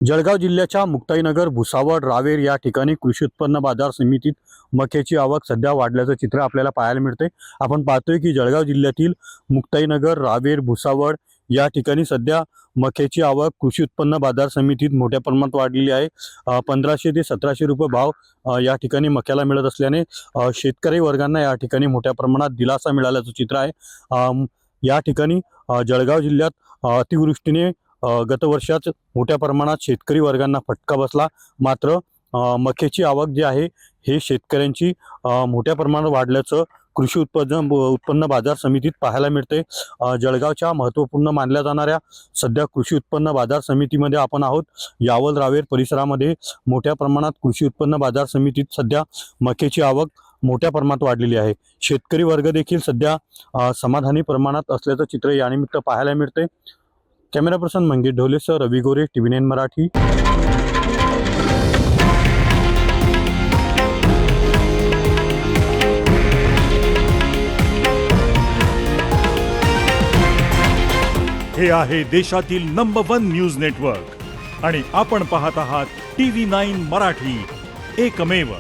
जळगाव जिल्ह्याच्या मुक्ताईनगर, भुसावळ, रावेर या ठिकाणी कृषी उत्पन्न बाजार समितीत मक्याची आवक सध्या वाढल्याचं चित्र आपल्याला पाहायला मिळते। आपण पाहतोय की जळगाव जिल्ह्यातील मुक्ताईनगर, रावेर, भुसावळ या ठिकाणी सध्या मक्याची आवक कृषी उत्पन्न बाजार समितीत मोठ्या प्रमाणात वाढलेली आहे। 1500 ते 1700 रुपये भाव या ठिकाणी मक्याला मिळत असल्याने शेतकरी वर्गांना या ठिकाणी मोठ्या प्रमाणात दिलासा मिळाल्याचं चित्र आहे। या ठिकाणी जळगाव जिल्ह्यात अतिवृष्टीने गत वर्षात मोठ्या प्रमाणात शेतकरी वर्गांना फटका बसला। मात्र मक्याची आवक जी आहे हे शेतकऱ्यांची मोठ्या प्रमाणात वाढल्याचं कृषी उत्पन्न बाजार समितीत पाहायला मिळते। जळगावच्या महत्त्वपूर्ण मानल्या जाणाऱ्या सध्या कृषी उत्पन्न बाजार समितीमध्ये आपण आहोत। यावल रावेर परिसरामध्ये मोठ्या प्रमाणात कृषी उत्पन्न बाजार समितीत सध्या मक्याची आवक मोठ्या प्रमाणात वाढलेली आहे। शेतकरी वर्ग देखील सध्या समाधानी प्रमाणात असल्याचं चित्र यानिमित्त पाहायला मिळते। कॅमेरा पर्सन मंगेश ढोलेसह रवी गोरे, TV9 मराठी। हे आहे देशातील नंबर 1 न्यूज नेटवर्क आणि आपण पाहत आहात TV9 मराठी, एकमेव।